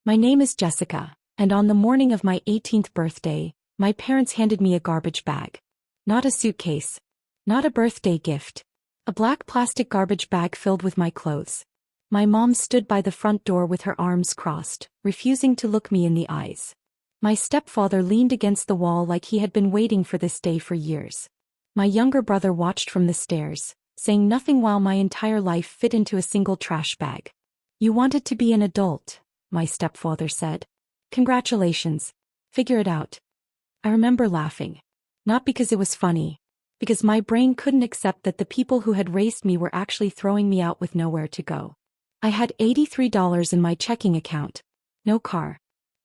My name is Jessica, and on the morning of my 18th birthday, my parents handed me a garbage bag. Not a suitcase. Not a birthday gift. A black plastic garbage bag filled with my clothes. My mom stood by the front door with her arms crossed, refusing to look me in the eyes. My stepfather leaned against the wall like he had been waiting for this day for years. My younger brother watched from the stairs, saying nothing while my entire life fit into a single trash bag. "You wanted to be an adult," my stepfather said. "Congratulations. Figure it out." I remember laughing. Not because it was funny. Because my brain couldn't accept that the people who had raised me were actually throwing me out with nowhere to go. I had $83 in my checking account. No car.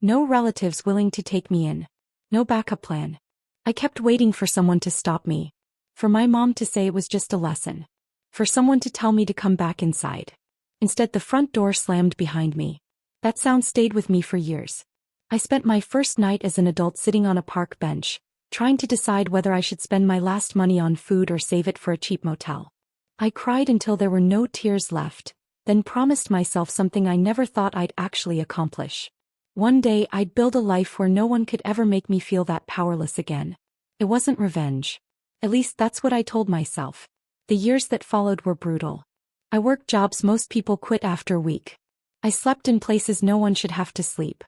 No relatives willing to take me in. No backup plan. I kept waiting for someone to stop me. For my mom to say it was just a lesson. For someone to tell me to come back inside. Instead, the front door slammed behind me. That sound stayed with me for years. I spent my first night as an adult sitting on a park bench, trying to decide whether I should spend my last money on food or save it for a cheap motel. I cried until there were no tears left, then promised myself something I never thought I'd actually accomplish. One day I'd build a life where no one could ever make me feel that powerless again. It wasn't revenge. At least that's what I told myself. The years that followed were brutal. I worked jobs most people quit after a week. I slept in places no one should have to sleep.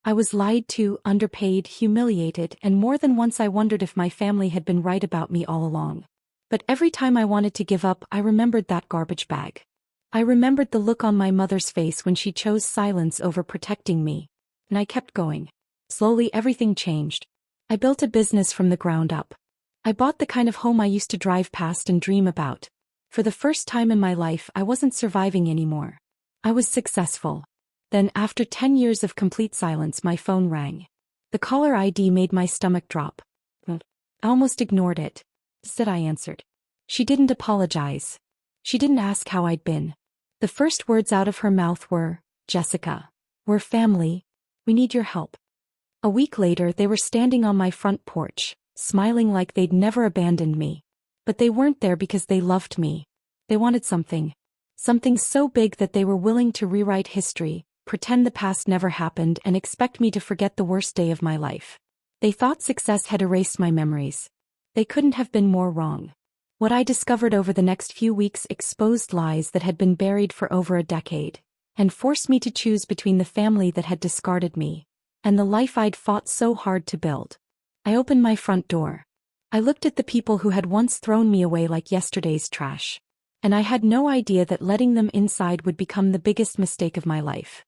I was lied to, underpaid, humiliated, and more than once I wondered if my family had been right about me all along. But every time I wanted to give up, I remembered that garbage bag. I remembered the look on my mother's face when she chose silence over protecting me. And I kept going. Slowly everything changed. I built a business from the ground up. I bought the kind of home I used to drive past and dream about. For the first time in my life, I wasn't surviving anymore. I was successful. Then, after 10 years of complete silence, my phone rang. The caller ID made my stomach drop. I almost ignored it. Instead, I answered. She didn't apologize. She didn't ask how I'd been. The first words out of her mouth were, "Jessica, we're family. We need your help." A week later, they were standing on my front porch, smiling like they'd never abandoned me. But they weren't there because they loved me. They wanted something. Something so big that they were willing to rewrite history, pretend the past never happened, and expect me to forget the worst day of my life. They thought success had erased my memories. They couldn't have been more wrong. What I discovered over the next few weeks exposed lies that had been buried for over a decade, and forced me to choose between the family that had discarded me, and the life I'd fought so hard to build. I opened my front door. I looked at the people who had once thrown me away like yesterday's trash. And I had no idea that letting them inside would become the biggest mistake of my life.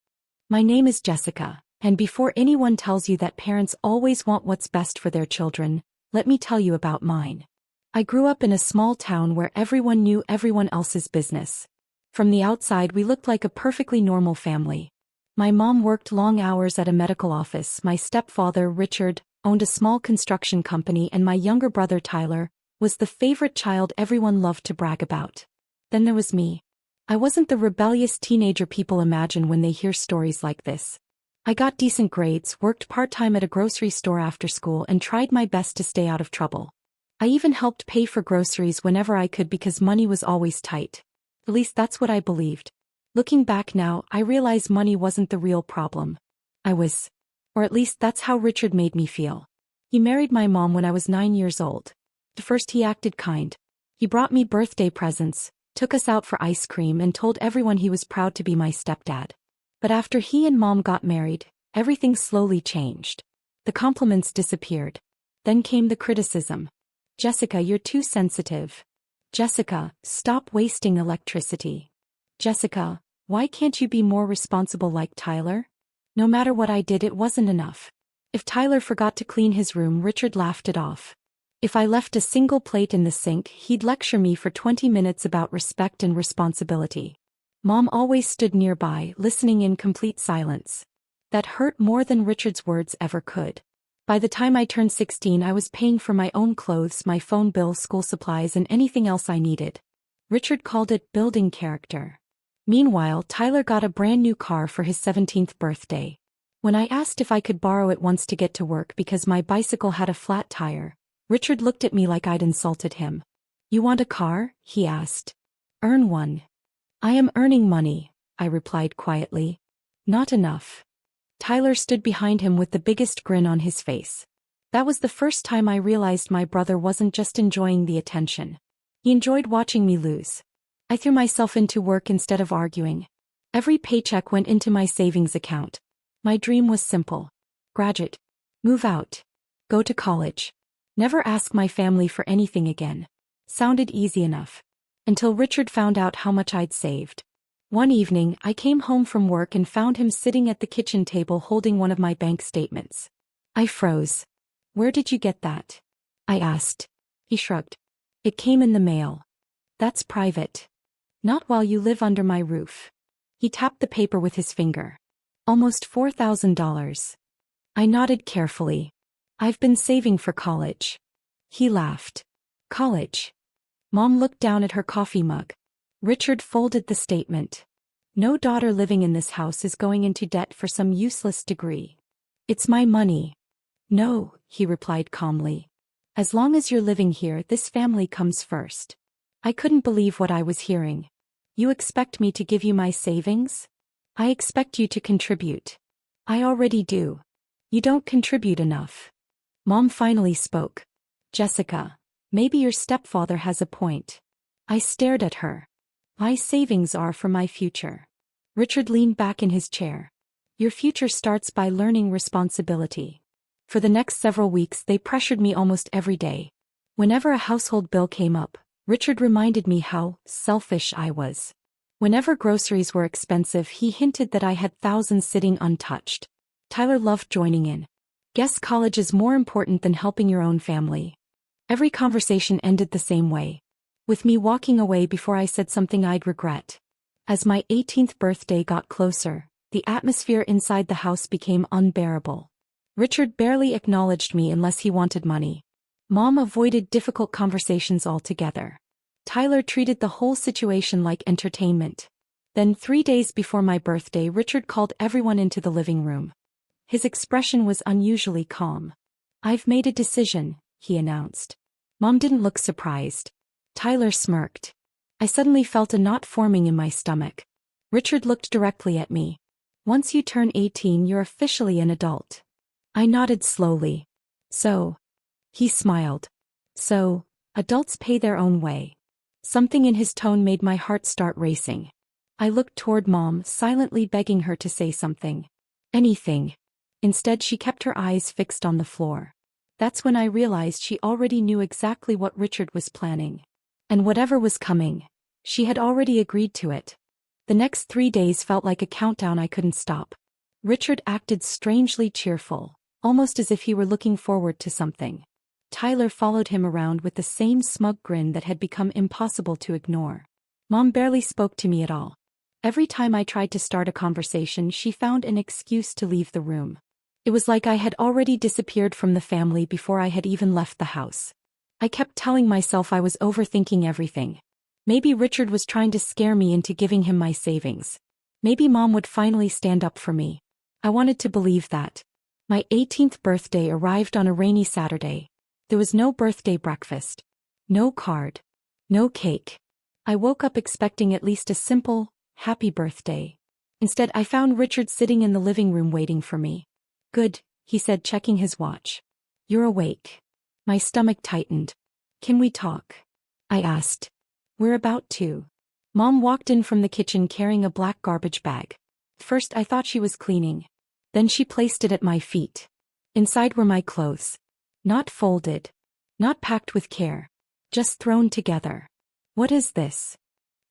My name is Jessica, and before anyone tells you that parents always want what's best for their children, let me tell you about mine. I grew up in a small town where everyone knew everyone else's business. From the outside, we looked like a perfectly normal family. My mom worked long hours at a medical office, my stepfather, Richard, owned a small construction company, and my younger brother, Tyler, was the favorite child everyone loved to brag about. Then there was me. I wasn't the rebellious teenager people imagine when they hear stories like this. I got decent grades, worked part-time at a grocery store after school, and tried my best to stay out of trouble. I even helped pay for groceries whenever I could because money was always tight. At least that's what I believed. Looking back now, I realize money wasn't the real problem. I was. Or at least that's how Richard made me feel. He married my mom when I was 9 years old. At first he acted kind. He brought me birthday presents, took us out for ice cream, and told everyone he was proud to be my stepdad. But after he and mom got married, everything slowly changed. The compliments disappeared. Then came the criticism. "Jessica, you're too sensitive. Jessica, stop wasting electricity. Jessica, why can't you be more responsible like Tyler?" No matter what I did, it wasn't enough. If Tyler forgot to clean his room, Richard laughed it off. If I left a single plate in the sink, he'd lecture me for 20 minutes about respect and responsibility. Mom always stood nearby, listening in complete silence. That hurt more than Richard's words ever could. By the time I turned 16, I was paying for my own clothes, my phone bill, school supplies, and anything else I needed. Richard called it building character. Meanwhile, Tyler got a brand new car for his 17th birthday. When I asked if I could borrow it once to get to work because my bicycle had a flat tire, Richard looked at me like I'd insulted him. "You want a car?" he asked. "Earn one." "I am earning money," I replied quietly. "Not enough." Tyler stood behind him with the biggest grin on his face. That was the first time I realized my brother wasn't just enjoying the attention. He enjoyed watching me lose. I threw myself into work instead of arguing. Every paycheck went into my savings account. My dream was simple. Graduate. Move out. Go to college. Never ask my family for anything again. Sounded easy enough. Until Richard found out how much I'd saved. One evening, I came home from work and found him sitting at the kitchen table holding one of my bank statements. I froze. "Where did you get that?" I asked. He shrugged. "It came in the mail." "That's private. Not while you live under my roof." He tapped the paper with his finger. "Almost $4,000. I nodded carefully. "I've been saving for college." He laughed. "College?" Mom looked down at her coffee mug. Richard folded the statement. "No daughter living in this house is going into debt for some useless degree. It's my money." "No," he replied calmly. "As long as you're living here, this family comes first." I couldn't believe what I was hearing. "You expect me to give you my savings?" "I expect you to contribute." "I already do." "You don't contribute enough." Mom finally spoke. "Jessica, maybe your stepfather has a point." I stared at her. "My savings are for my future." Richard leaned back in his chair. "Your future starts by learning responsibility." For the next several weeks they pressured me almost every day. Whenever a household bill came up, Richard reminded me how selfish I was. Whenever groceries were expensive, he hinted that I had thousands sitting untouched. Tyler loved joining in. "Guess college is more important than helping your own family." Every conversation ended the same way, with me walking away before I said something I'd regret. As my 18th birthday got closer, the atmosphere inside the house became unbearable. Richard barely acknowledged me unless he wanted money. Mom avoided difficult conversations altogether. Tyler treated the whole situation like entertainment. Then 3 days before my birthday, Richard called everyone into the living room. His expression was unusually calm. "I've made a decision," he announced. Mom didn't look surprised. Tyler smirked. I suddenly felt a knot forming in my stomach. Richard looked directly at me. "Once you turn 18, you're officially an adult." I nodded slowly. "So?" He smiled. "So, adults pay their own way." Something in his tone made my heart start racing. I looked toward Mom, silently begging her to say something. Anything. Instead, she kept her eyes fixed on the floor. That's when I realized she already knew exactly what Richard was planning. And whatever was coming, she had already agreed to it. The next 3 days felt like a countdown I couldn't stop. Richard acted strangely cheerful, almost as if he were looking forward to something. Tyler followed him around with the same smug grin that had become impossible to ignore. Mom barely spoke to me at all. Every time I tried to start a conversation, she found an excuse to leave the room. It was like I had already disappeared from the family before I had even left the house. I kept telling myself I was overthinking everything. Maybe Richard was trying to scare me into giving him my savings. Maybe Mom would finally stand up for me. I wanted to believe that. My 18th birthday arrived on a rainy Saturday. There was no birthday breakfast. No card. No cake. I woke up expecting at least a simple, happy birthday. Instead, I found Richard sitting in the living room waiting for me. "Good," he said, checking his watch. "You're awake." My stomach tightened. "Can we talk?" I asked. "We're about to." Mom walked in from the kitchen carrying a black garbage bag. First, I thought she was cleaning. Then she placed it at my feet. Inside were my clothes. Not folded. Not packed with care. Just thrown together. "What is this?"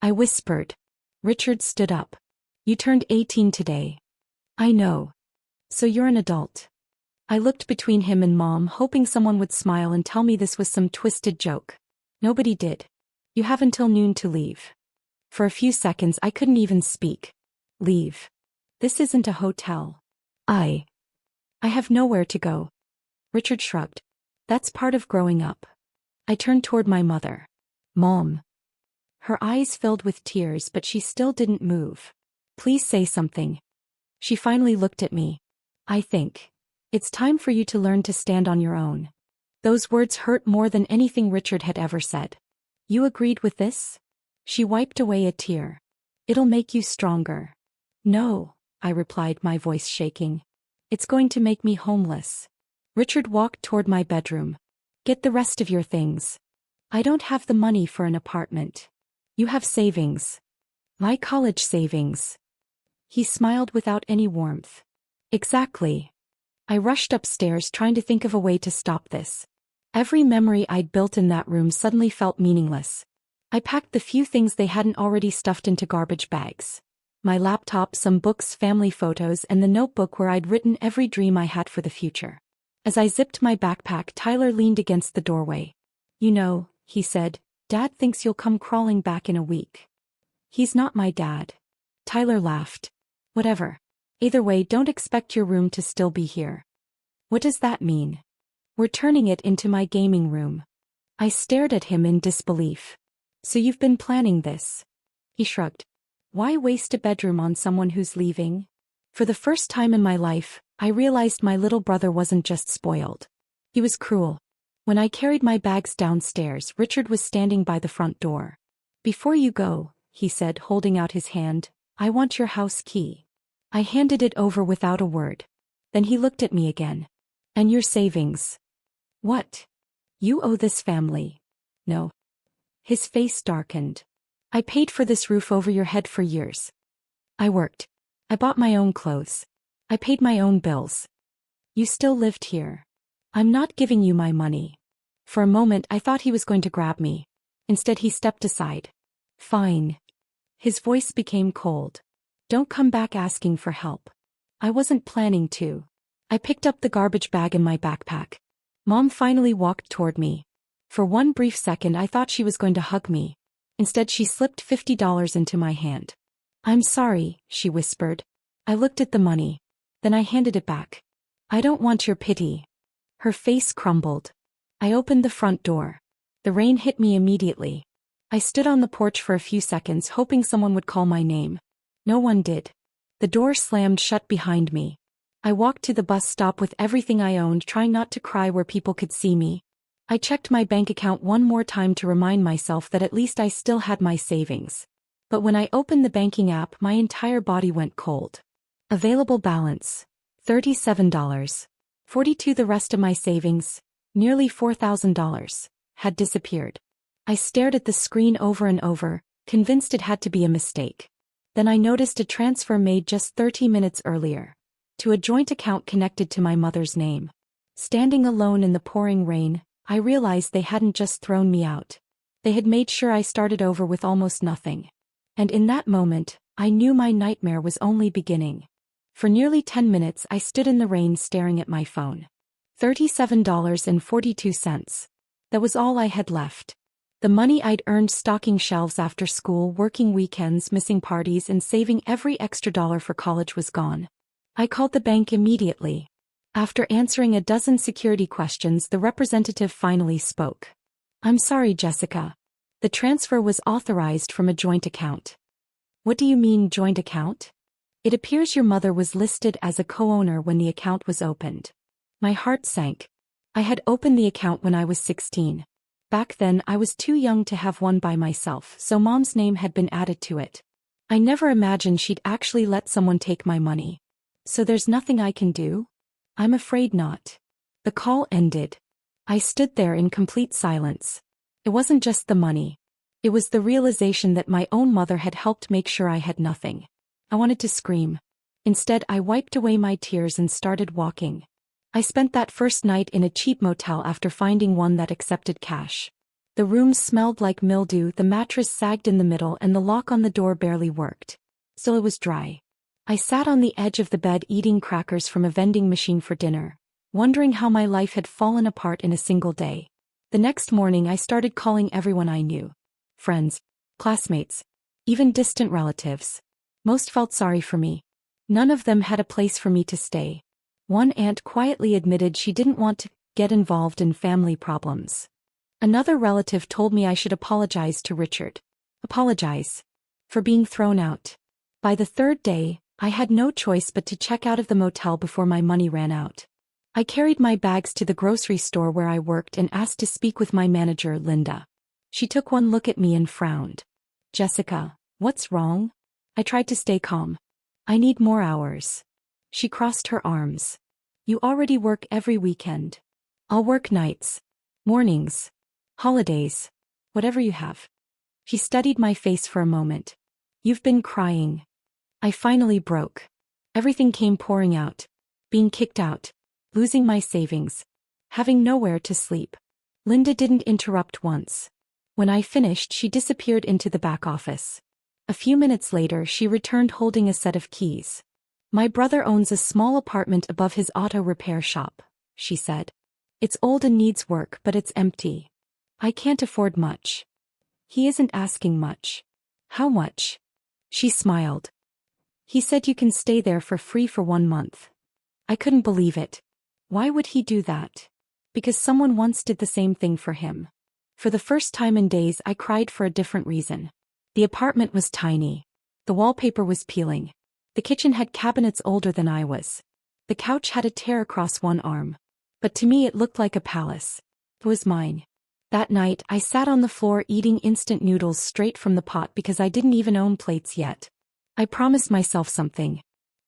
I whispered. Richard stood up. "You turned 18 today." "I know. So you're an adult." I looked between him and Mom, hoping someone would smile and tell me this was some twisted joke. Nobody did. "You have until noon to leave." For a few seconds I couldn't even speak. Leave. This isn't a hotel. I have nowhere to go. Richard shrugged. "That's part of growing up." I turned toward my mother. "Mom." Her eyes filled with tears, but she still didn't move. "Please say something." She finally looked at me. "I think it's time for you to learn to stand on your own." Those words hurt more than anything Richard had ever said. "You agreed with this?" She wiped away a tear. "It'll make you stronger." "No," I replied, my voice shaking. It's going to make me homeless. Richard walked toward my bedroom. Get the rest of your things. I don't have the money for an apartment. You have savings. My college savings. He smiled without any warmth. Exactly. I rushed upstairs trying to think of a way to stop this. Every memory I'd built in that room suddenly felt meaningless. I packed the few things they hadn't already stuffed into garbage bags. My laptop, some books, family photos, and the notebook where I'd written every dream I had for the future. As I zipped my backpack, Tyler leaned against the doorway. You know, he said, Dad thinks you'll come crawling back in a week. He's not my dad. Tyler laughed. Whatever. Either way, don't expect your room to still be here. What does that mean? We're turning it into my gaming room. I stared at him in disbelief. So you've been planning this? He shrugged. Why waste a bedroom on someone who's leaving? For the first time in my life, I realized my little brother wasn't just spoiled. He was cruel. When I carried my bags downstairs, Richard was standing by the front door. Before you go, he said, holding out his hand, I want your house key. I handed it over without a word. Then he looked at me again. And your savings. What? You owe this family. No. His face darkened. I paid for this roof over your head for years. I worked. I bought my own clothes. I paid my own bills. You still lived here. I'm not giving you my money. For a moment I thought he was going to grab me. Instead he stepped aside. Fine. His voice became cold. Don't come back asking for help. I wasn't planning to. I picked up the garbage bag in my backpack. Mom finally walked toward me. For one brief second I thought she was going to hug me. Instead she slipped $50 into my hand. I'm sorry, she whispered. I looked at the money. Then I handed it back. I don't want your pity. Her face crumbled. I opened the front door. The rain hit me immediately. I stood on the porch for a few seconds hoping someone would call my name. No one did. The door slammed shut behind me. I walked to the bus stop with everything I owned, trying not to cry where people could see me. I checked my bank account one more time to remind myself that at least I still had my savings. But when I opened the banking app, my entire body went cold. Available balance. $37. 42. The rest of my savings, nearly $4,000, had disappeared. I stared at the screen over and over, convinced it had to be a mistake. Then I noticed a transfer made just 30 minutes earlier, to a joint account connected to my mother's name. Standing alone in the pouring rain, I realized they hadn't just thrown me out. They had made sure I started over with almost nothing. And in that moment, I knew my nightmare was only beginning. For nearly 10 minutes I stood in the rain staring at my phone. $37.42. That was all I had left. The money I'd earned stocking shelves after school, working weekends, missing parties, and saving every extra dollar for college was gone. I called the bank immediately. After answering a dozen security questions, the representative finally spoke. I'm sorry, Jessica. The transfer was authorized from a joint account. What do you mean, joint account? It appears your mother was listed as a co-owner when the account was opened. My heart sank. I had opened the account when I was 16. Back then I was too young to have one by myself, so Mom's name had been added to it. I never imagined she'd actually let someone take my money. So there's nothing I can do? I'm afraid not. The call ended. I stood there in complete silence. It wasn't just the money. It was the realization that my own mother had helped make sure I had nothing. I wanted to scream. Instead, I wiped away my tears and started walking. I spent that first night in a cheap motel after finding one that accepted cash. The room smelled like mildew, the mattress sagged in the middle, and the lock on the door barely worked. Still, it was dry. I sat on the edge of the bed eating crackers from a vending machine for dinner, wondering how my life had fallen apart in a single day. The next morning I started calling everyone I knew. Friends, classmates, even distant relatives. Most felt sorry for me. None of them had a place for me to stay. One aunt quietly admitted she didn't want to get involved in family problems. Another relative told me I should apologize to Richard. Apologize. For being thrown out. By the third day, I had no choice but to check out of the motel before my money ran out. I carried my bags to the grocery store where I worked and asked to speak with my manager, Linda. She took one look at me and frowned. Jessica, what's wrong? I tried to stay calm. I need more hours. She crossed her arms. You already work every weekend. I'll work nights, mornings, holidays, whatever you have. She studied my face for a moment. You've been crying. I finally broke. Everything came pouring out. Being kicked out. Losing my savings. Having nowhere to sleep. Linda didn't interrupt once. When I finished, she disappeared into the back office. A few minutes later, she returned holding a set of keys. My brother owns a small apartment above his auto repair shop, she said. It's old and needs work, but it's empty. I can't afford much. He isn't asking much. How much? She smiled. He said you can stay there for free for 1 month. I couldn't believe it. Why would he do that? Because someone once did the same thing for him. For the first time in days, I cried for a different reason. The apartment was tiny. The wallpaper was peeling. The kitchen had cabinets older than I was. The couch had a tear across one arm. But to me it looked like a palace. It was mine. That night, I sat on the floor eating instant noodles straight from the pot because I didn't even own plates yet. I promised myself something.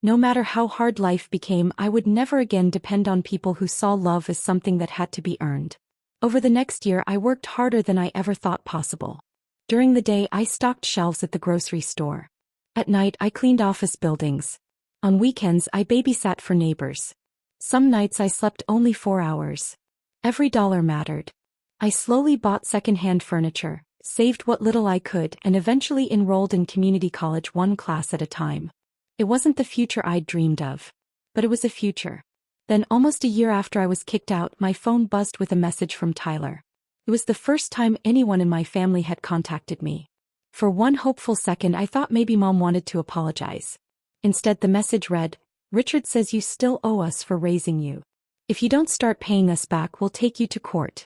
No matter how hard life became, I would never again depend on people who saw love as something that had to be earned. Over the next year, I worked harder than I ever thought possible. During the day, I stocked shelves at the grocery store. At night, I cleaned office buildings. On weekends, I babysat for neighbors. Some nights I slept only 4 hours. Every dollar mattered. I slowly bought secondhand furniture, saved what little I could, and eventually enrolled in community college 1 class at a time. It wasn't the future I'd dreamed of. But it was a future. Then, almost a year after I was kicked out, my phone buzzed with a message from Tyler. It was the first time anyone in my family had contacted me. For one hopeful second, I thought maybe Mom wanted to apologize. Instead, the message read, "Richard says you still owe us for raising you. If you don't start paying us back, we'll take you to court."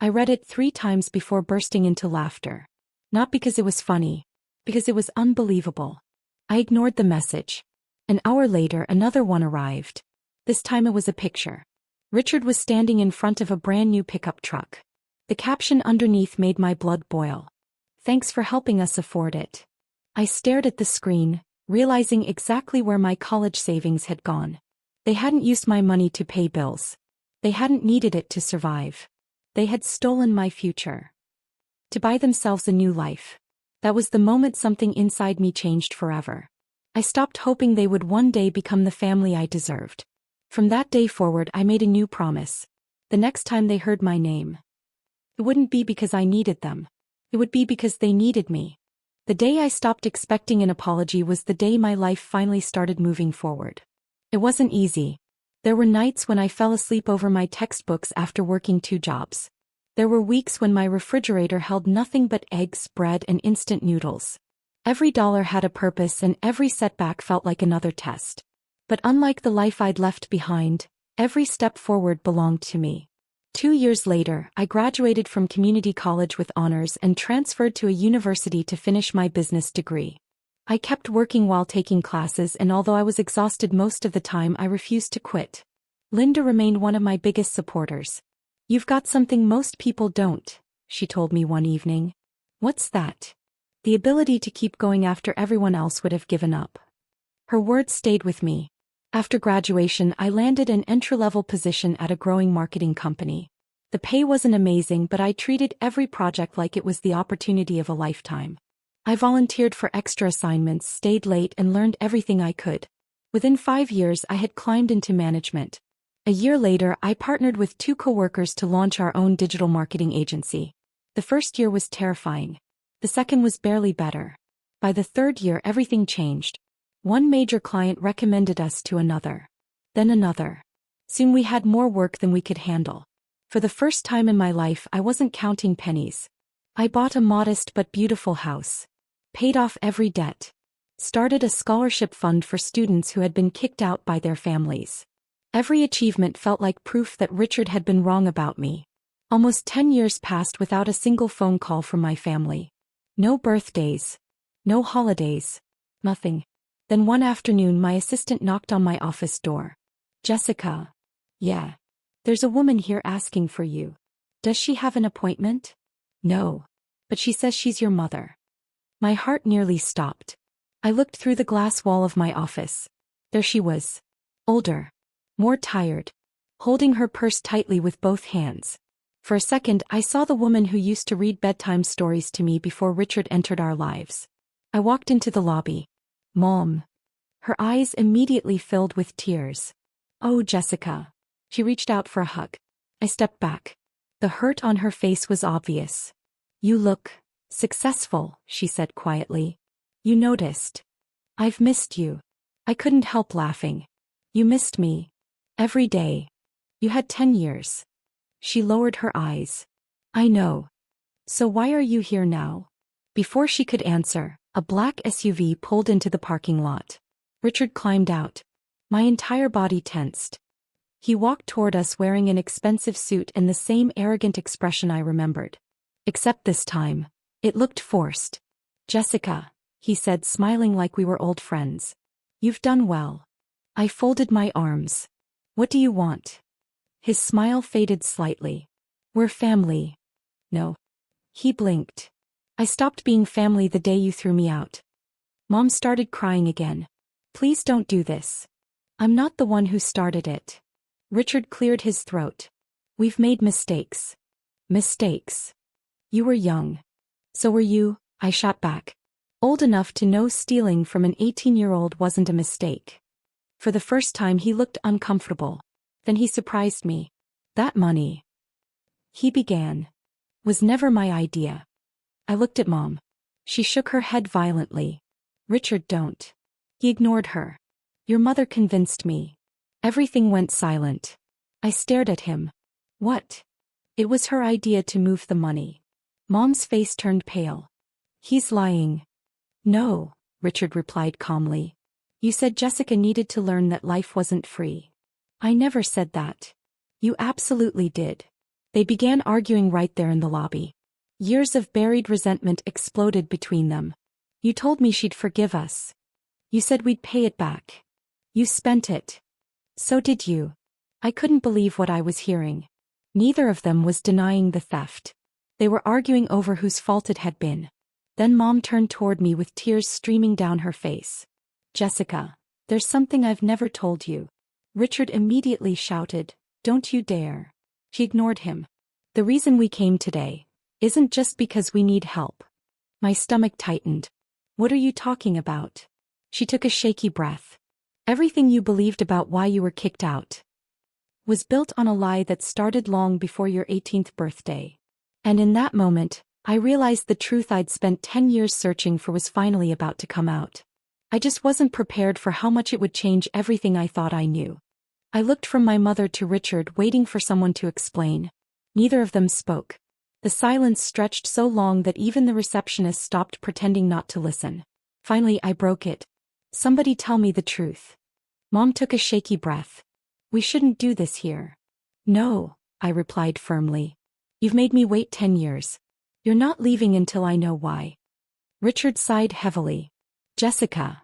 I read it 3 times before bursting into laughter. Not because it was funny. Because it was unbelievable. I ignored the message. An hour later, another one arrived. This time it was a picture. Richard was standing in front of a brand new pickup truck. The caption underneath made my blood boil. "Thanks for helping us afford it." I stared at the screen, realizing exactly where my college savings had gone. They hadn't used my money to pay bills. They hadn't needed it to survive. They had stolen my future. To buy themselves a new life. That was the moment something inside me changed forever. I stopped hoping they would one day become the family I deserved. From that day forward, I made a new promise. The next time they heard my name, it wouldn't be because I needed them. It would be because they needed me. The day I stopped expecting an apology was the day my life finally started moving forward. It wasn't easy. There were nights when I fell asleep over my textbooks after working 2 jobs. There were weeks when my refrigerator held nothing but eggs, bread, and instant noodles. Every dollar had a purpose, and every setback felt like another test. But unlike the life I'd left behind, every step forward belonged to me. 2 years later, I graduated from community college with honors and transferred to a university to finish my business degree. I kept working while taking classes, and although I was exhausted most of the time, I refused to quit. Linda remained one of my biggest supporters. "You've got something most people don't," she told me one evening. "What's that?" "The ability to keep going after everyone else would have given up." Her words stayed with me. After graduation, I landed an entry-level position at a growing marketing company. The pay wasn't amazing, but I treated every project like it was the opportunity of a lifetime. I volunteered for extra assignments, stayed late, and learned everything I could. Within 5 years, I had climbed into management. A year later, I partnered with 2 coworkers to launch our own digital marketing agency. The first year was terrifying. The second was barely better. By the 3rd year, everything changed. One major client recommended us to another. Then another. Soon we had more work than we could handle. For the first time in my life, I wasn't counting pennies. I bought a modest but beautiful house. Paid off every debt. Started a scholarship fund for students who had been kicked out by their families. Every achievement felt like proof that Richard had been wrong about me. Almost 10 years passed without a single phone call from my family. No birthdays. No holidays. Nothing. Then one afternoon, my assistant knocked on my office door. "Jessica." "Yeah. There's a woman here asking for you." "Does she have an appointment?" "No. But she says she's your mother." My heart nearly stopped. I looked through the glass wall of my office. There she was. Older. more tired, holding her purse tightly with both hands. For a second, I saw the woman who used to read bedtime stories to me before Richard entered our lives. I walked into the lobby. Mom. Her eyes immediately filled with tears. Oh, Jessica. She reached out for a hug. I stepped back. The hurt on her face was obvious. You look successful, she said quietly. You noticed. I've missed you. I couldn't help laughing. You missed me. Every day. You had 10 years. She lowered her eyes. I know. So why are you here now? Before she could answer, a black SUV pulled into the parking lot. Richard climbed out. My entire body tensed. He walked toward us wearing an expensive suit and the same arrogant expression I remembered. Except this time, it looked forced. Jessica, he said, smiling like we were old friends. You've done well. I folded my arms. What do you want? His smile faded slightly. We're family. No. He blinked. I stopped being family the day you threw me out. Mom started crying again. Please don't do this. I'm not the one who started it. Richard cleared his throat. We've made mistakes. Mistakes. You were young. So were you, I shot back. Old enough to know stealing from an 18-year-old wasn't a mistake. For the first time he looked uncomfortable. Then he surprised me. That money, he began, was never my idea. I looked at Mom. She shook her head violently. Richard, don't. He ignored her. Your mother convinced me. Everything went silent. I stared at him. What? It was her idea to move the money. Mom's face turned pale. He's lying. No, Richard replied calmly. You said Jessica needed to learn that life wasn't free. I never said that. You absolutely did. They began arguing right there in the lobby. Years of buried resentment exploded between them. You told me she'd forgive us. You said we'd pay it back. You spent it. So did you. I couldn't believe what I was hearing. Neither of them was denying the theft. They were arguing over whose fault it had been. Then Mom turned toward me with tears streaming down her face. Jessica, there's something I've never told you. Richard immediately shouted, Don't you dare. She ignored him. The reason we came today isn't just because we need help. My stomach tightened. What are you talking about? She took a shaky breath. Everything you believed about why you were kicked out was built on a lie that started long before your 18th birthday. And in that moment, I realized the truth I'd spent 10 years searching for was finally about to come out. I just wasn't prepared for how much it would change everything I thought I knew. I looked from my mother to Richard, waiting for someone to explain. Neither of them spoke. The silence stretched so long that even the receptionist stopped pretending not to listen. Finally, I broke it. Somebody tell me the truth. Mom took a shaky breath. We shouldn't do this here. No, I replied firmly. You've made me wait 10 years. You're not leaving until I know why. Richard sighed heavily. Jessica.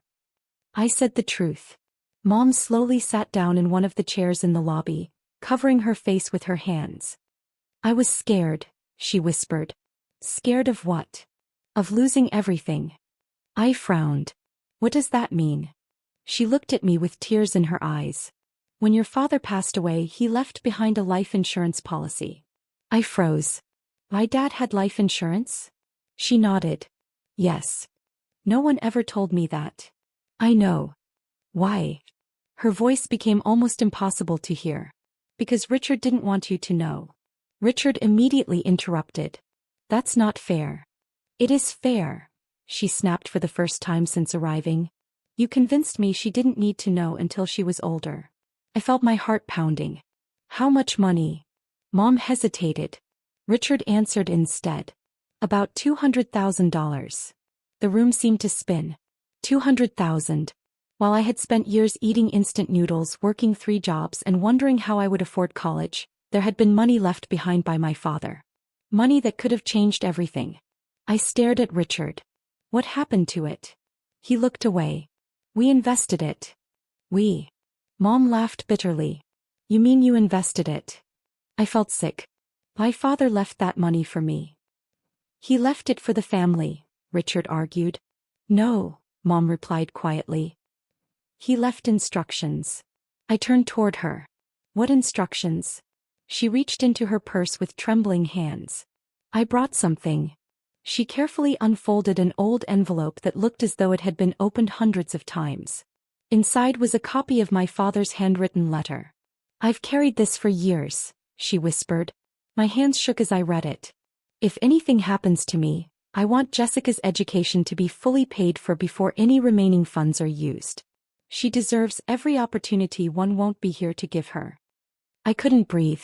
I said the truth. Mom slowly sat down in one of the chairs in the lobby, covering her face with her hands. I was scared, she whispered. Scared of what? Of losing everything. I frowned. What does that mean? She looked at me with tears in her eyes. When your father passed away, he left behind a life insurance policy. I froze. My dad had life insurance? She nodded. Yes. No one ever told me that. I know. Why? Her voice became almost impossible to hear. Because Richard didn't want you to know. Richard immediately interrupted. That's not fair. It is fair, she snapped for the first time since arriving. You convinced me she didn't need to know until she was older. I felt my heart pounding. How much money? Mom hesitated. Richard answered instead. About $200,000. The room seemed to spin. 200,000. While I had spent years eating instant noodles, working 3 jobs, and wondering how I would afford college, there had been money left behind by my father. Money that could have changed everything. I stared at Richard. What happened to it? He looked away. We invested it. We. Mom laughed bitterly. You mean you invested it? I felt sick. My father left that money for me. He left it for the family, Richard argued. No, Mom replied quietly. He left instructions. I turned toward her. What instructions? She reached into her purse with trembling hands. I brought something. She carefully unfolded an old envelope that looked as though it had been opened hundreds of times. Inside was a copy of my father's handwritten letter. I've carried this for years, she whispered. My hands shook as I read it. If anything happens to me, I want Jessica's education to be fully paid for before any remaining funds are used. She deserves every opportunity one won't be here to give her. I couldn't breathe.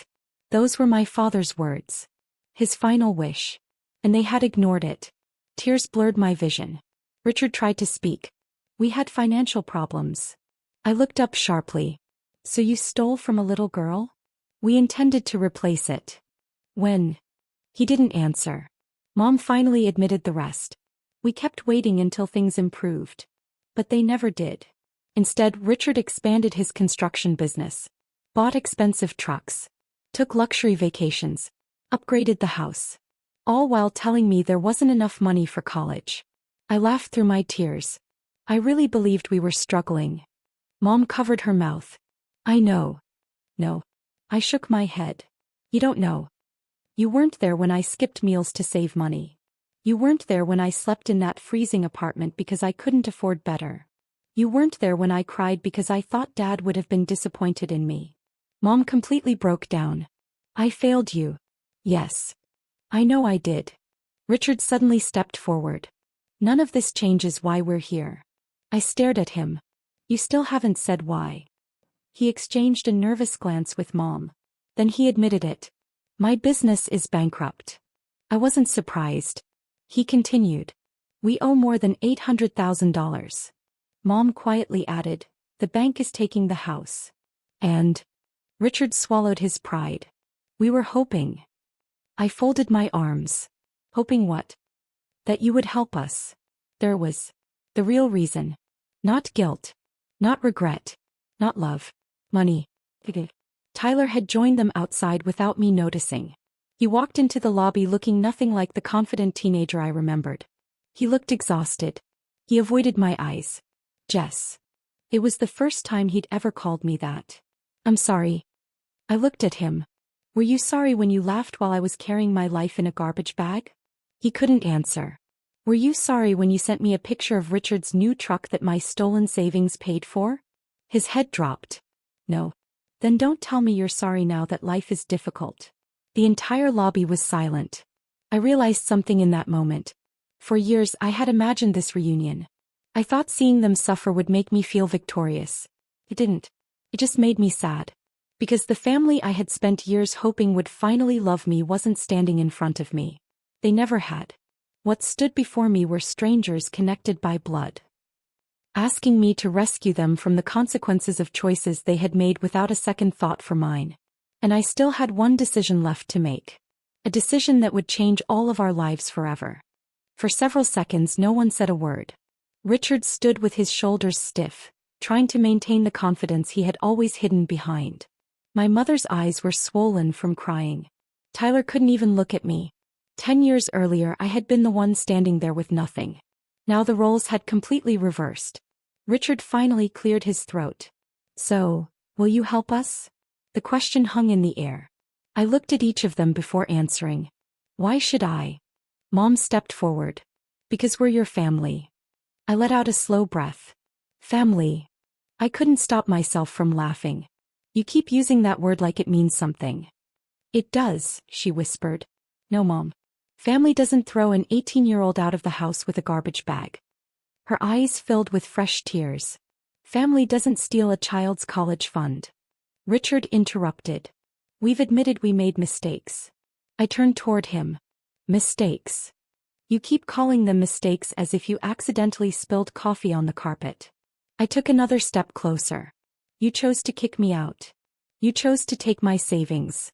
Those were my father's words. His final wish. And they had ignored it. Tears blurred my vision. Richard tried to speak. We had financial problems. I looked up sharply. So you stole from a little girl? We intended to replace it. When? He didn't answer. Mom finally admitted the rest. We kept waiting until things improved. But they never did. Instead, Richard expanded his construction business. Bought expensive trucks. Took luxury vacations. Upgraded the house. All while telling me there wasn't enough money for college. I laughed through my tears. I really believed we were struggling. Mom covered her mouth. I know. No. I shook my head. You don't know. You weren't there when I skipped meals to save money. You weren't there when I slept in that freezing apartment because I couldn't afford better. You weren't there when I cried because I thought Dad would have been disappointed in me. Mom completely broke down. I failed you. Yes. I know I did. Richard suddenly stepped forward. None of this changes why we're here. I stared at him. You still haven't said why. He exchanged a nervous glance with Mom. Then he admitted it. My business is bankrupt. I wasn't surprised. He continued. We owe more than $800,000. Mom quietly added, the bank is taking the house. And? Richard swallowed his pride. We were hoping. I folded my arms. Hoping what? That you would help us. There was the real reason. Not guilt. Not regret. Not love. Money. Tyler had joined them outside without me noticing. He walked into the lobby looking nothing like the confident teenager I remembered. He looked exhausted. He avoided my eyes. Jess. It was the first time he'd ever called me that. I'm sorry. I looked at him. Were you sorry when you laughed while I was carrying my life in a garbage bag? He couldn't answer. Were you sorry when you sent me a picture of Richard's new truck that my stolen savings paid for? His head dropped. No. Then don't tell me you're sorry now that life is difficult. The entire lobby was silent. I realized something in that moment. For years I had imagined this reunion. I thought seeing them suffer would make me feel victorious. It didn't. It just made me sad. Because the family I had spent years hoping would finally love me wasn't standing in front of me. They never had. What stood before me were strangers connected by blood, asking me to rescue them from the consequences of choices they had made without a second thought for mine. And I still had one decision left to make. A decision that would change all of our lives forever. For several seconds no one said a word. Richard stood with his shoulders stiff, trying to maintain the confidence he had always hidden behind. My mother's eyes were swollen from crying. Tyler couldn't even look at me. 10 years earlier I had been the one standing there with nothing. Now the roles had completely reversed. Richard finally cleared his throat. So, will you help us? The question hung in the air. I looked at each of them before answering. Why should I? Mom stepped forward. Because we're your family. I let out a slow breath. Family. I couldn't stop myself from laughing. You keep using that word like it means something. It does, she whispered. No, Mom. Family doesn't throw an 18-year-old out of the house with a garbage bag. Her eyes filled with fresh tears. Family doesn't steal a child's college fund. Richard interrupted. We've admitted we made mistakes. I turned toward him. Mistakes. You keep calling them mistakes as if you accidentally spilled coffee on the carpet. I took another step closer. You chose to kick me out. You chose to take my savings.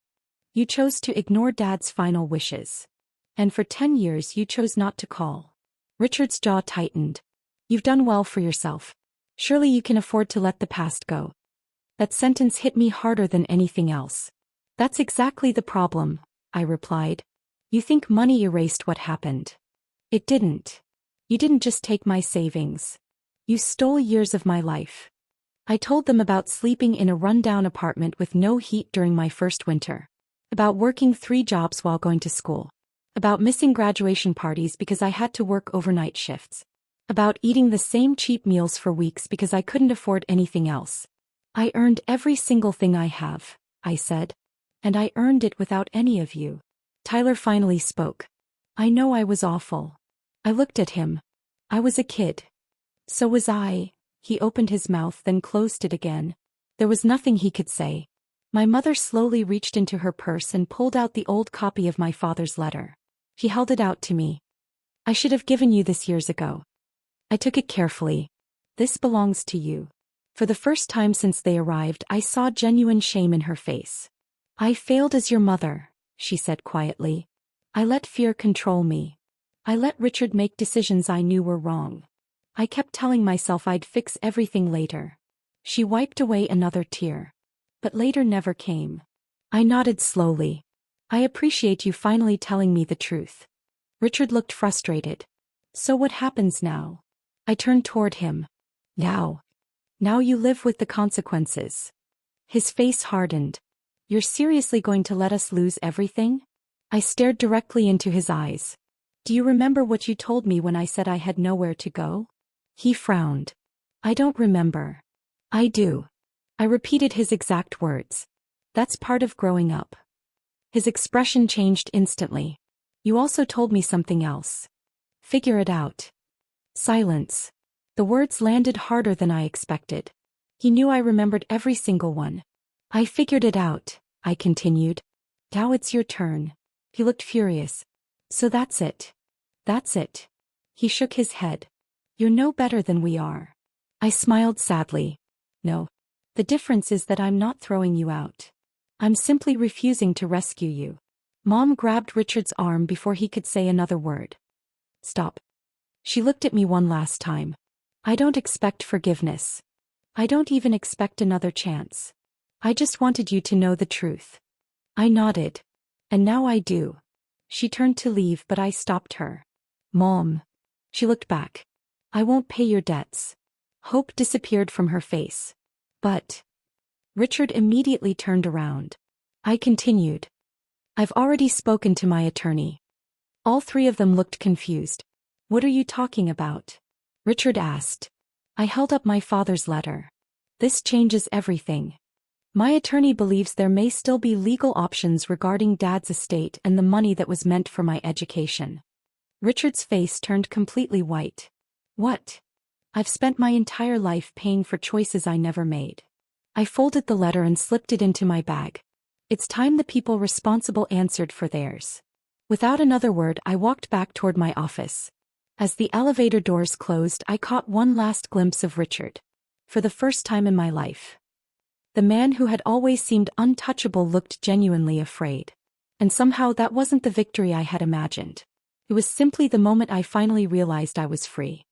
You chose to ignore Dad's final wishes. And for 10 years you chose not to call. Richard's jaw tightened. You've done well for yourself. Surely you can afford to let the past go. That sentence hit me harder than anything else. That's exactly the problem, I replied. You think money erased what happened. It didn't. You didn't just take my savings. You stole years of my life. I told them about sleeping in a rundown apartment with no heat during my first winter. About working 3 jobs while going to school. About missing graduation parties because I had to work overnight shifts. About eating the same cheap meals for weeks because I couldn't afford anything else. I earned every single thing I have, I said. And I earned it without any of you. Tyler finally spoke. I know I was awful. I looked at him. I was a kid. So was I. He opened his mouth then closed it again. There was nothing he could say. My mother slowly reached into her purse and pulled out the old copy of my father's letter. She held it out to me. I should have given you this years ago. I took it carefully. This belongs to you. For the first time since they arrived, I saw genuine shame in her face. I failed as your mother, she said quietly. I let fear control me. I let Richard make decisions I knew were wrong. I kept telling myself I'd fix everything later. She wiped away another tear. But later never came. I nodded slowly. I appreciate you finally telling me the truth. Richard looked frustrated. So what happens now? I turned toward him. Now you live with the consequences. His face hardened. You're seriously going to let us lose everything? I stared directly into his eyes. Do you remember what you told me when I said I had nowhere to go? He frowned. I don't remember. I do. I repeated his exact words. That's part of growing up. His expression changed instantly. You also told me something else. Figure it out. Silence. The words landed harder than I expected. He knew I remembered every single one. I figured it out, I continued. Now it's your turn. He looked furious. So that's it. That's it. He shook his head. You're no better than we are. I smiled sadly. No. The difference is that I'm not throwing you out. I'm simply refusing to rescue you. Mom grabbed Richard's arm before he could say another word. Stop. She looked at me one last time. I don't expect forgiveness. I don't even expect another chance. I just wanted you to know the truth. I nodded. And now I do. She turned to leave but I stopped her. Mom. She looked back. I won't pay your debts. Hope disappeared from her face. But. Richard immediately turned around. I continued. I've already spoken to my attorney. All 3 of them looked confused. What are you talking about? Richard asked. I held up my father's letter. This changes everything. My attorney believes there may still be legal options regarding Dad's estate and the money that was meant for my education. Richard's face turned completely white. What? I've spent my entire life paying for choices I never made. I folded the letter and slipped it into my bag. It's time the people responsible answered for theirs. Without another word, I walked back toward my office. As the elevator doors closed, I caught one last glimpse of Richard. For the first time in my life. The man who had always seemed untouchable looked genuinely afraid. And somehow that wasn't the victory I had imagined. It was simply the moment I finally realized I was free.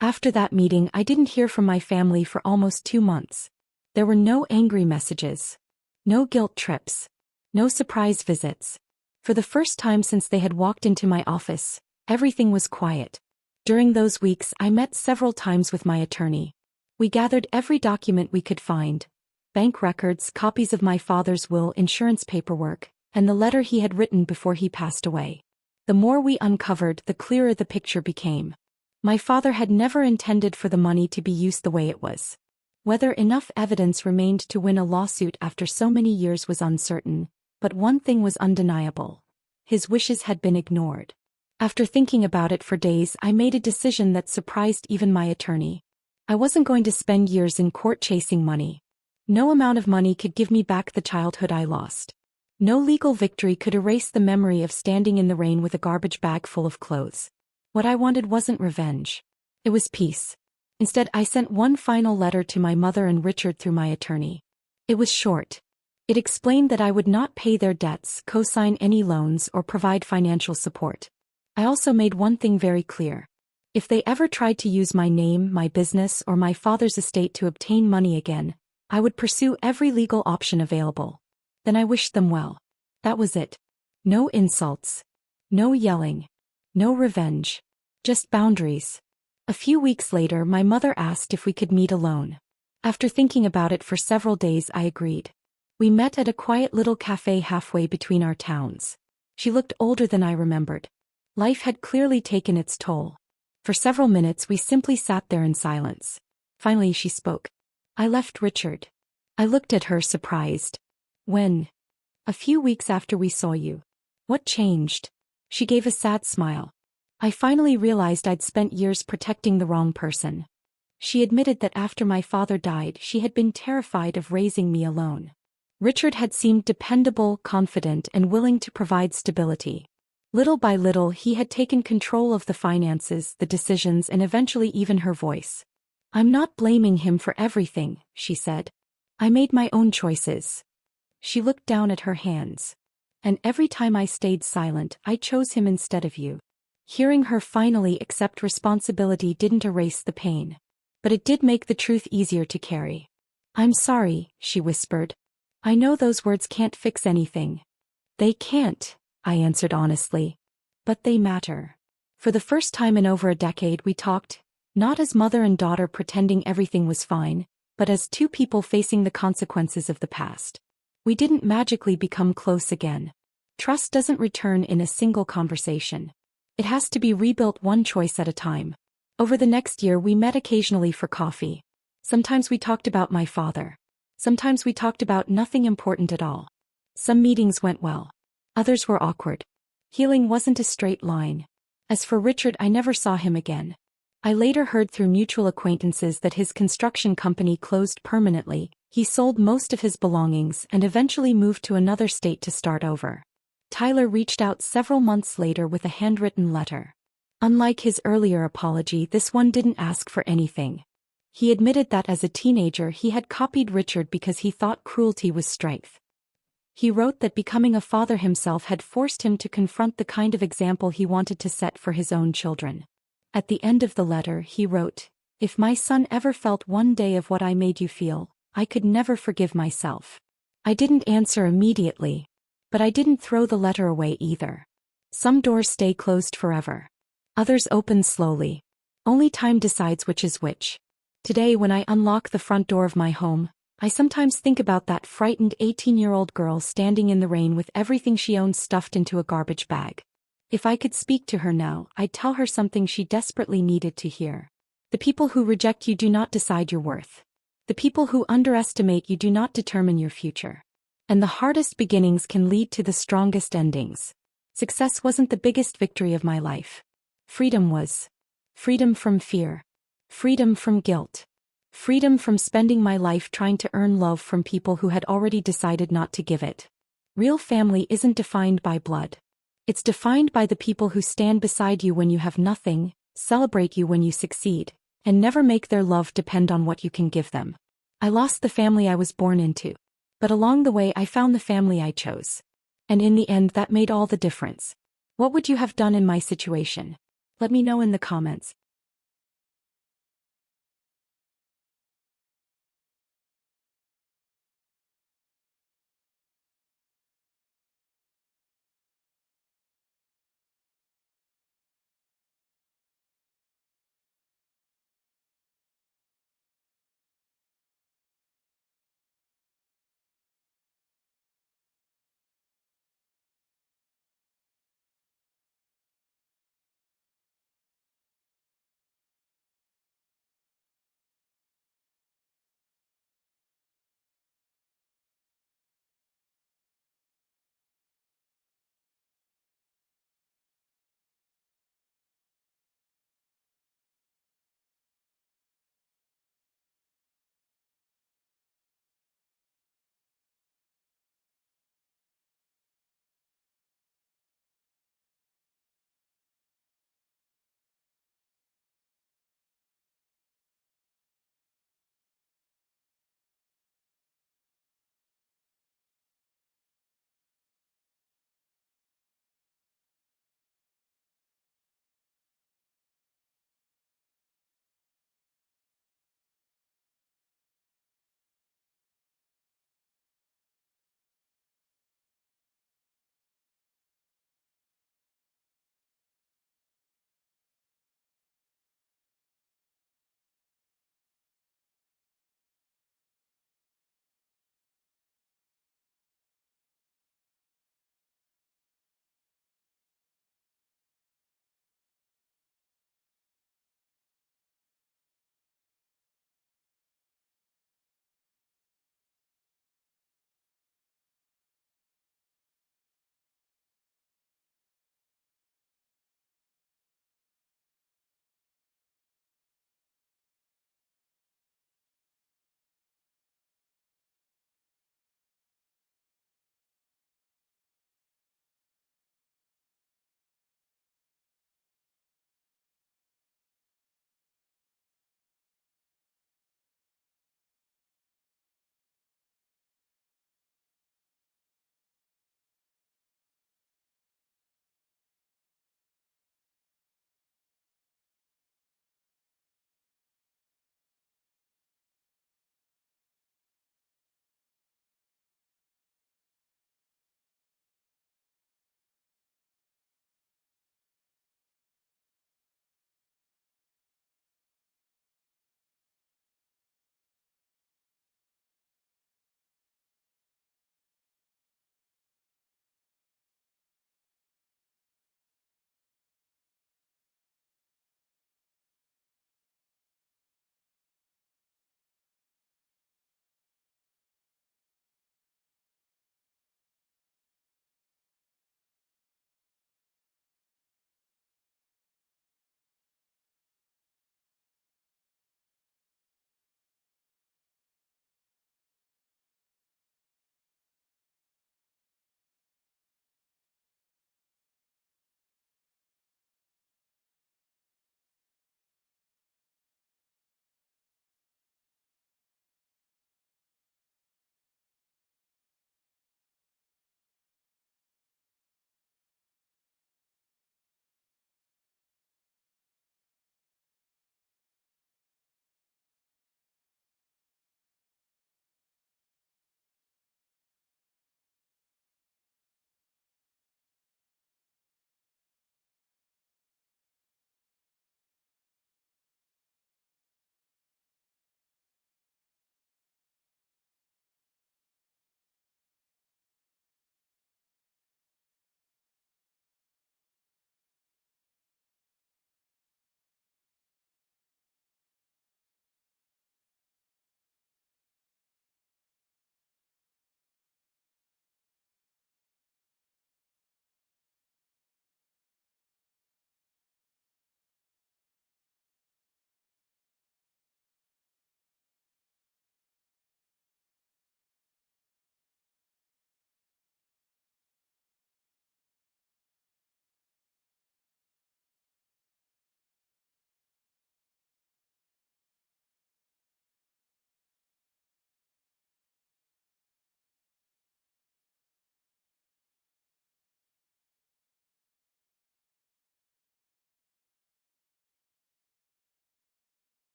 After that meeting, I didn't hear from my family for almost 2 months. There were no angry messages. No guilt trips. No surprise visits. For the first time since they had walked into my office, everything was quiet. During those weeks, I met several times with my attorney. We gathered every document we could find. Bank records, copies of my father's will, insurance paperwork, and the letter he had written before he passed away. The more we uncovered, the clearer the picture became. My father had never intended for the money to be used the way it was. Whether enough evidence remained to win a lawsuit after so many years was uncertain, but one thing was undeniable. His wishes had been ignored. After thinking about it for days, I made a decision that surprised even my attorney. I wasn't going to spend years in court chasing money. No amount of money could give me back the childhood I lost. No legal victory could erase the memory of standing in the rain with a garbage bag full of clothes. What I wanted wasn't revenge. It was peace. Instead, I sent one final letter to my mother and Richard through my attorney. It was short. It explained that I would not pay their debts, co-sign any loans, or provide financial support. I also made one thing very clear. If they ever tried to use my name, my business, or my father's estate to obtain money again, I would pursue every legal option available. Then I wished them well. That was it. No insults. No yelling. No revenge. Just boundaries. A few weeks later, my mother asked if we could meet alone. After thinking about it for several days, I agreed. We met at a quiet little cafe halfway between our towns. She looked older than I remembered. Life had clearly taken its toll. For several minutes we simply sat there in silence. Finally she spoke. I left Richard. I looked at her surprised. When? A few weeks after we saw you. What changed? She gave a sad smile. I finally realized I'd spent years protecting the wrong person. She admitted that after my father died she had been terrified of raising me alone. Richard had seemed dependable, confident, and willing to provide stability. Little by little he had taken control of the finances, the decisions, and eventually even her voice. I'm not blaming him for everything, she said. I made my own choices. She looked down at her hands. And every time I stayed silent, I chose him instead of you. Hearing her finally accept responsibility didn't erase the pain. But it did make the truth easier to carry. I'm sorry, she whispered. I know those words can't fix anything. They can't, I answered honestly. But they matter. For the first time in over a decade we talked, not as mother and daughter pretending everything was fine, but as two people facing the consequences of the past. We didn't magically become close again. Trust doesn't return in a single conversation. It has to be rebuilt one choice at a time. Over the next year we met occasionally for coffee. Sometimes we talked about my father. Sometimes we talked about nothing important at all. Some meetings went well. Others were awkward. Healing wasn't a straight line. As for Richard, I never saw him again. I later heard through mutual acquaintances that his construction company closed permanently. He sold most of his belongings and eventually moved to another state to start over. Tyler reached out several months later with a handwritten letter. Unlike his earlier apology, this one didn't ask for anything. He admitted that as a teenager he had copied Richard because he thought cruelty was strength. He wrote that becoming a father himself had forced him to confront the kind of example he wanted to set for his own children. At the end of the letter he wrote, "If my son ever felt one day of what I made you feel, I could never forgive myself." I didn't answer immediately. But I didn't throw the letter away either. Some doors stay closed forever. Others open slowly. Only time decides which is which. Today when I unlock the front door of my home, I sometimes think about that frightened 18-year-old girl standing in the rain with everything she owns stuffed into a garbage bag. If I could speak to her now, I'd tell her something she desperately needed to hear. The people who reject you do not decide your worth. The people who underestimate you do not determine your future. And the hardest beginnings can lead to the strongest endings. Success wasn't the biggest victory of my life. Freedom was. Freedom from fear. Freedom from guilt. Freedom from spending my life trying to earn love from people who had already decided not to give it. Real family isn't defined by blood. It's defined by the people who stand beside you when you have nothing, celebrate you when you succeed, and never make their love depend on what you can give them. I lost the family I was born into. But along the way I found the family I chose. And in the end that made all the difference. What would you have done in my situation? Let me know in the comments.